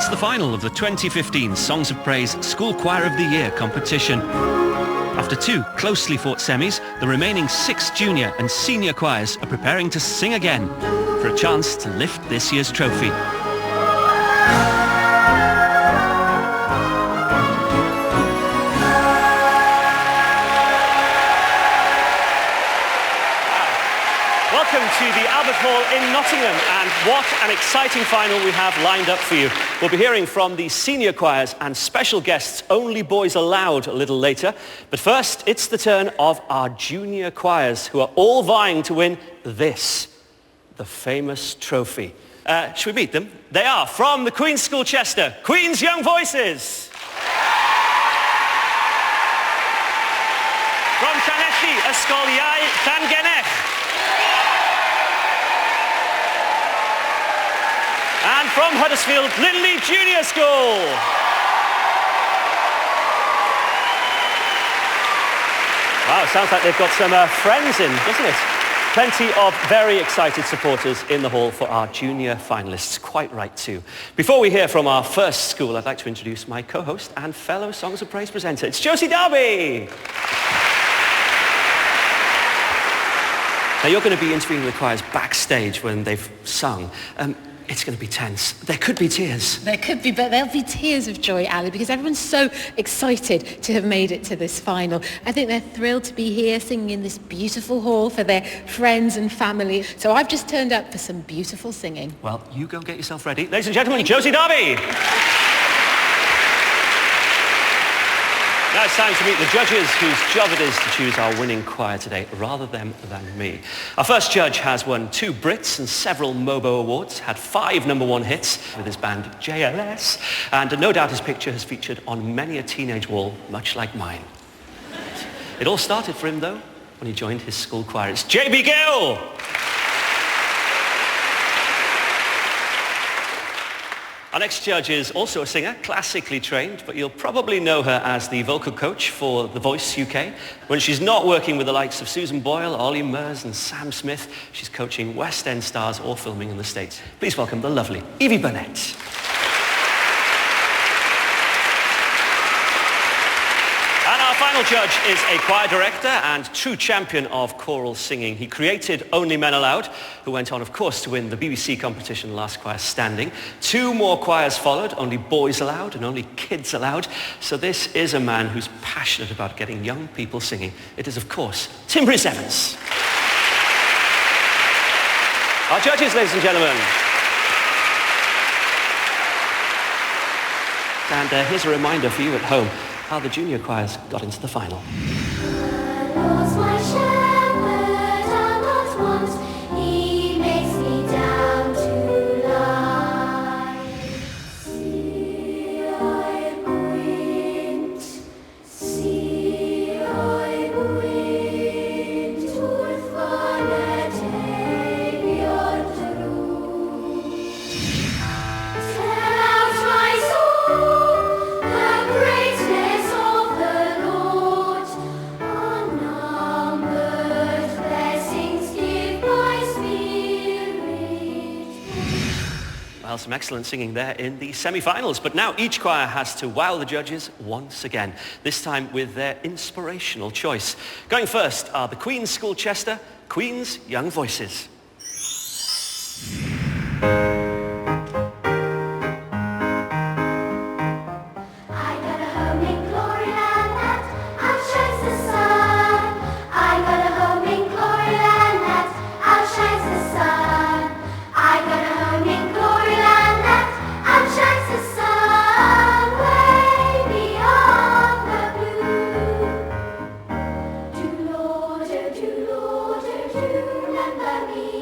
It's the final of the 2015 Songs of Praise School Choir of the Year competition. After two closely fought semis, the remaining 6 junior and senior choirs are preparing to sing again for a chance to lift this year's trophy. Welcome to the Albert Hall in Nottingham, and what an exciting final we have lined up for you. We'll be hearing from the senior choirs and special guests, Only Boys Allowed, a little later. But first, it's the turn of our junior choirs, who are all vying to win this, the famous trophy. Should we meet them? They are from the Queen's School Chester, Queen's Young Voices. From Llanelli, Ysgol Iau Llangenech. And from Huddersfield, Linley Junior School. Wow, sounds like they've got some friends in, doesn't it? Plenty of very excited supporters in the hall for our junior finalists. Quite right too. Before we hear from our first school, I'd like to introduce my co-host and fellow Songs of Praise presenter. It's Josie Darby. Now you're going to be interviewing the choirs backstage when they've sung. It's going to be tense. There could be tears. There could be, but there'll be tears of joy, Ali, because everyone's so excited to have made it to this final. I think they're thrilled to be here singing in this beautiful hall for their friends and family. So I've just turned up for some beautiful singing. Well, you go get yourself ready. Ladies and gentlemen, Josie Darby. Now it's time to meet the judges whose job it is to choose our winning choir today, rather them than me. Our first judge has won 2 Brits and several Mobo Awards, had 5 #1 hits with his band JLS, and no doubt his picture has featured on many a teenage wall, much like mine. It all started for him, though, when he joined his school choir. It's JB Gill! Our next judge is also a singer, classically trained, but you'll probably know her as the vocal coach for The Voice UK. When she's not working with the likes of Susan Boyle, Ollie Murs and Sam Smith, she's coaching West End stars or filming in the States. Please welcome the lovely Evie Burnett. And our final judge is a choir director and true champion of choral singing. He created Only Men Allowed, who went on, of course, to win the BBC competition Last Choir Standing. 2 more choirs followed, Only Boys Allowed and Only Kids Allowed. So this is a man who's passionate about getting young people singing. It is, of course, Tim Rhys-Evans. Our judges, ladies and gentlemen. And here's a reminder for you at home how the junior choirs got into the final. Well, some excellent singing there in the semi-finals, but now each choir has to wow the judges once again, this time with their inspirational choice. Going first are the Queen's School Chester, Queen's Young Voices. Remember me.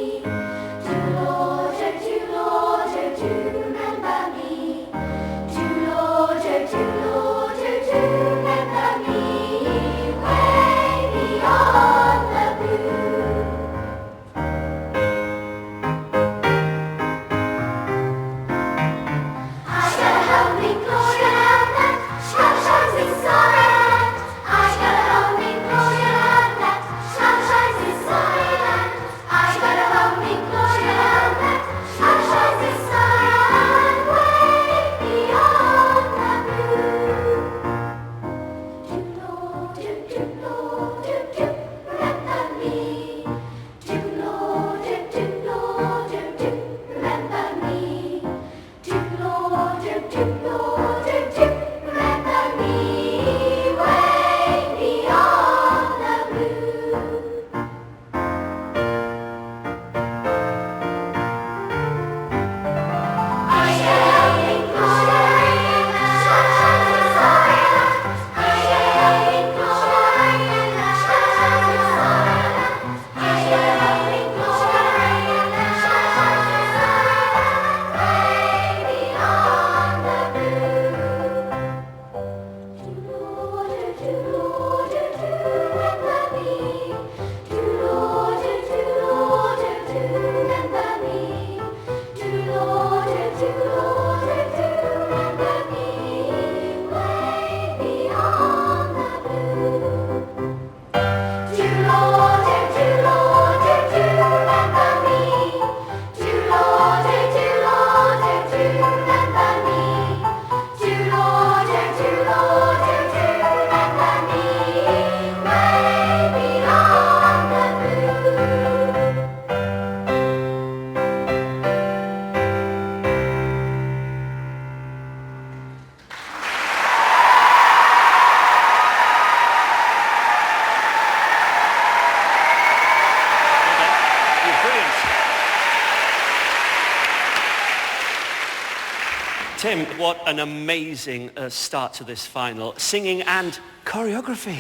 Tim, what an amazing start to this final. Singing and choreography.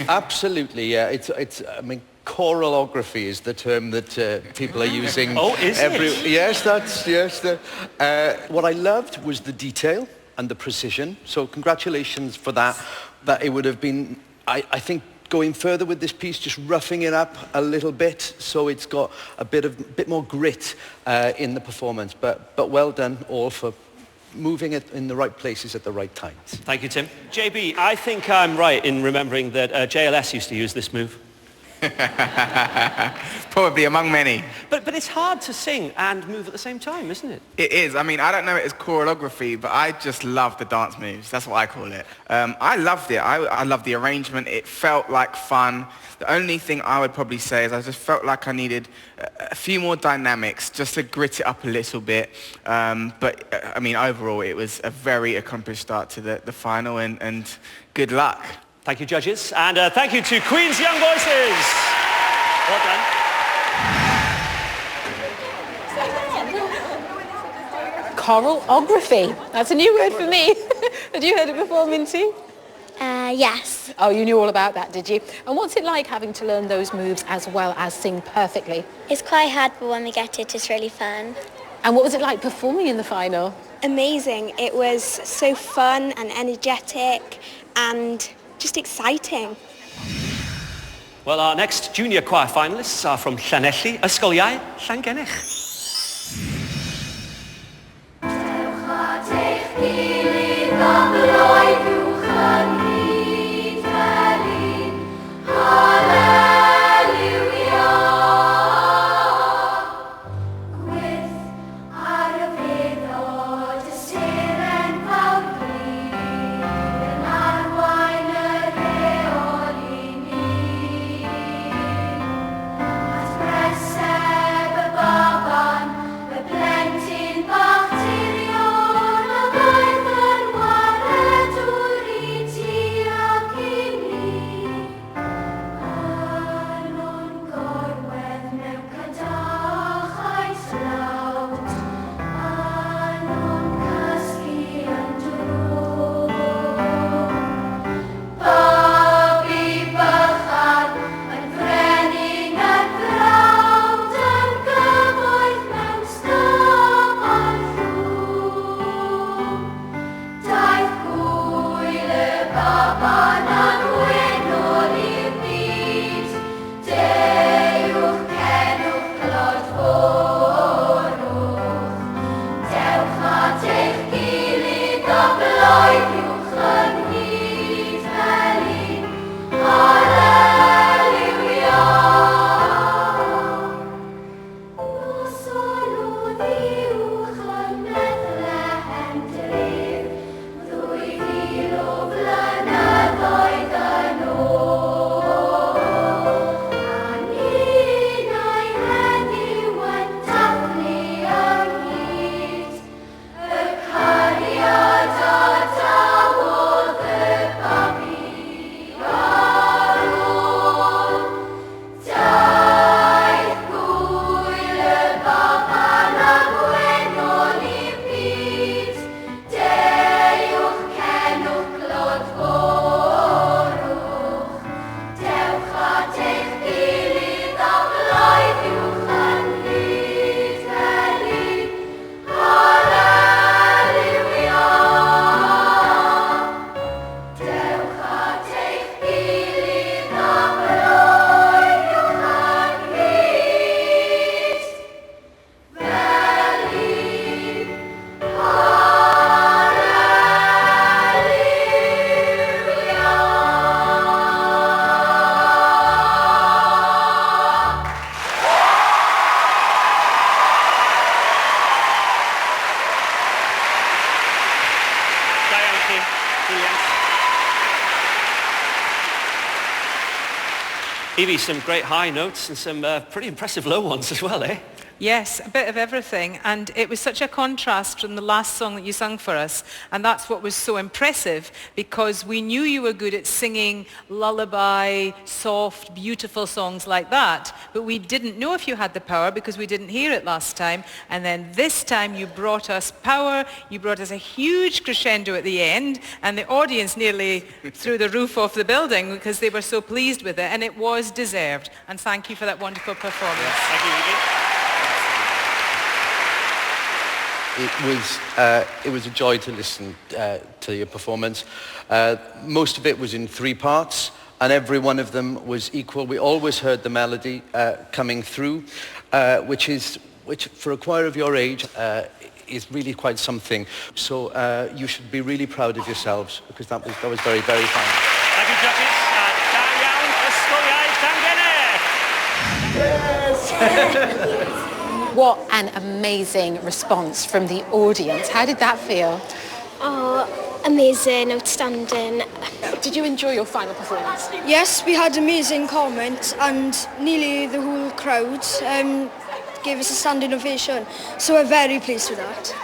Absolutely, yeah. I mean, choralography is the term that people are using. Oh, is it? Yes, yes. What I loved was the detail and the precision. So congratulations for that. That it would have been, I think, going further with this piece, just roughing it up a little bit, so it's got a bit more grit in the performance. But well done all for moving it in the right places at the right times. Thank you, Tim. JB, I think I'm right in remembering that JLS used to use this move. Probably among many. But it's hard to sing and move at the same time, isn't it? It is. I mean, I don't know it as choreography, but I just love the dance moves. That's what I call it. I loved it. I loved the arrangement. It felt like fun. The only thing I would probably say is I just felt like I needed a few more dynamics just to grit it up a little bit. But, I mean, overall, it was a very accomplished start to the final, and good luck. Thank you, judges. And thank you to Queen's Young Voices. Well done. Choralography. That's a new word for me. Had you heard it before, Minty? Yes. Oh, you knew all about that, did you? And what's it like having to learn those moves as well as sing perfectly? It's quite hard, but when we get it, it's really fun. And what was it like performing in the final? Amazing. It was so fun and energetic and just exciting. Well, our next junior choir finalists are from Llanelli, Ysgol Iau, Llangennych. Evie, some great high notes and some pretty impressive low ones as well, eh? Yes, a bit of everything, and it was such a contrast from the last song that you sung for us, and that's what was so impressive, because we knew you were good at singing lullaby, soft, beautiful songs like that, but we didn't know if you had the power because we didn't hear it last time, and then this time you brought us power, you brought us a huge crescendo at the end, and the audience nearly threw the roof off the building because they were so pleased with it, and it was deserved, and thank you for that wonderful performance. Yes, thank you, Edie. It was a joy to listen to your performance. Most of it was in 3 parts, and every one of them was equal. We always heard the melody coming through, which for a choir of your age is really quite something. So you should be really proud of yourselves, because that was very, very fine. Thank you, judges. Da iawn, ysgoliaeth Llangennech. Yes! What an amazing response from the audience. How did that feel? Oh, amazing, outstanding. Did you enjoy your final performance? Yes, we had amazing comments and nearly the whole crowd gave us a standing ovation. So we're very pleased with that.